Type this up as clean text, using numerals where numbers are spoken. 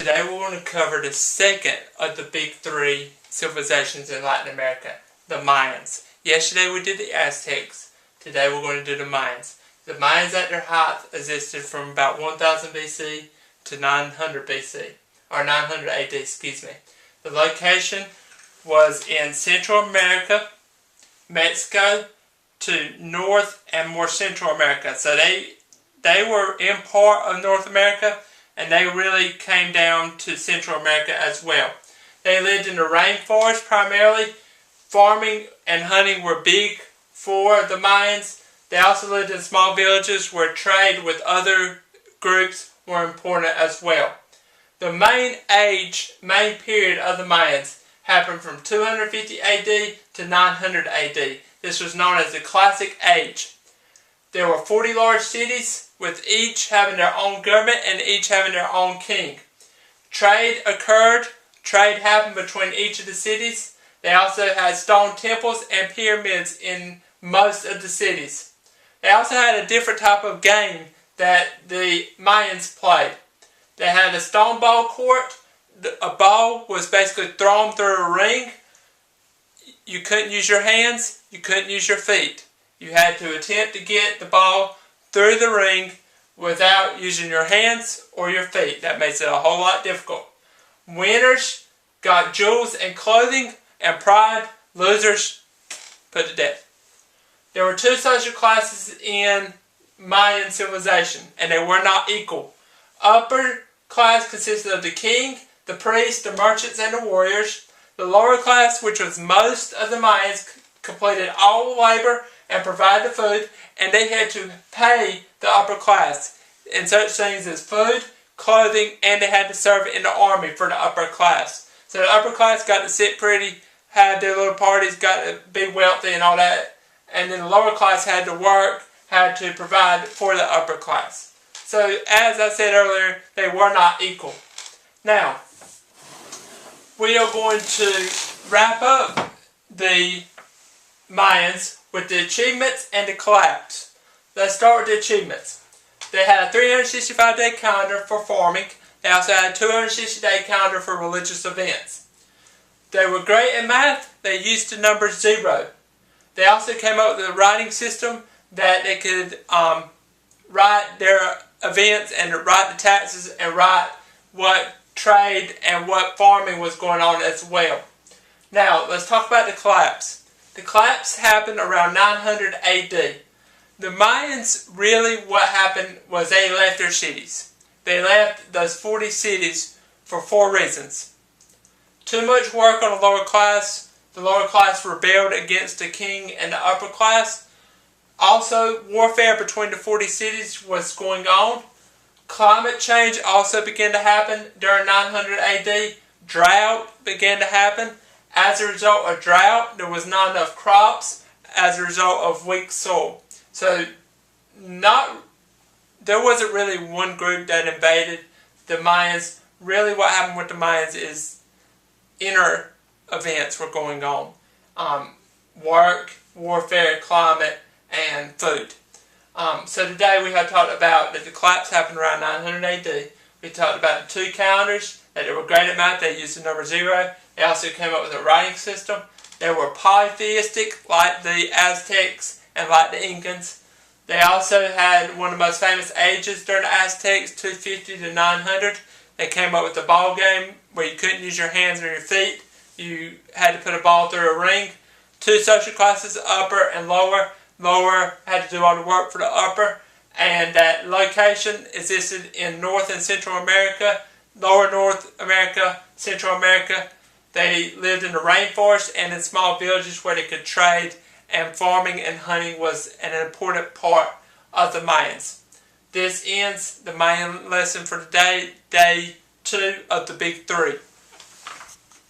Today we're going to cover the second of the big three civilizations in Latin America, the Mayans. Yesterday we did the Aztecs. Today we're going to do the Mayans. The Mayans at their height existed from about 1000 BC to 900 BC, or 900 AD, excuse me. The location was in Central America, Mexico, to North and more Central America. So they were in part of North America, and they really came down to Central America as well. They lived in the rainforest primarily. Farming and hunting were big for the Mayans. They also lived in small villages where trade with other groups were important as well. The main period of the Mayans happened from 250 AD to 900 AD. This was known as the Classic Age. There were 40 large cities, with each having their own government and each having their own king. Trade occurred. Trade happened between each of the cities. They also had stone temples and pyramids in most of the cities. They also had a different type of game that the Mayans played. They had a stone ball court. A ball was basically thrown through a ring. You couldn't use your hands. You couldn't use your feet. You had to attempt to get the ball through the ring without using your hands or your feet. That makes it a whole lot difficult. Winners got jewels and clothing and pride. Losers put to death. There were two social classes in Mayan civilization, and they were not equal. Upper class consisted of the king, the priest, the merchants, and the warriors. The lower class, which was most of the Mayans, completed all the labor and provided the food, and they had to pay the upper class in such things as food, clothing, and they had to serve in the army for the upper class. So the upper class got to sit pretty, had their little parties, got to be wealthy and all that, and then the lower class had to work, had to provide for the upper class. So as I said earlier, they were not equal. Now, we are going to wrap up the Mayans with the achievements and the collapse. Let's start with the achievements. They had a 365-day calendar for farming. They also had a 260-day calendar for religious events. They were great at math. They used the number 0. They also came up with a writing system that they could write their events and write the taxes and write what trade and what farming was going on as well. Now, let's talk about the collapse. The collapse happened around 900 AD. The Mayans, really what happened was they left their cities. They left those 40 cities for 4 reasons. Too much work on the lower class. The lower class rebelled against the king and the upper class. Also, warfare between the 40 cities was going on. Climate change also began to happen during 900 AD. Drought began to happen. As a result of drought, there was not enough crops as a result of weak soil. So, there wasn't really one group that invaded the Mayans. Really what happened with the Mayans is inner events were going on. Work, warfare, climate, and food. So today we have talked about that the collapse happened around 900 AD. We talked about the 2 calendars, that they were great at math. They used the number 0. They also came up with a writing system. They were polytheistic, like the Aztecs and like the Incans. They also had one of the most famous ages during the Aztecs, 250 to 900. They came up with a ball game where you couldn't use your hands or your feet. You had to put a ball through a ring. 2 social classes, upper and lower. Lower had to do all the work for the upper. And that location existed in North and Central America. Lower North America, Central America. They lived in the rainforest and in small villages where they could trade, and farming and hunting was an important part of the Mayans. This ends the Mayan lesson for today, day 2 of the big 3.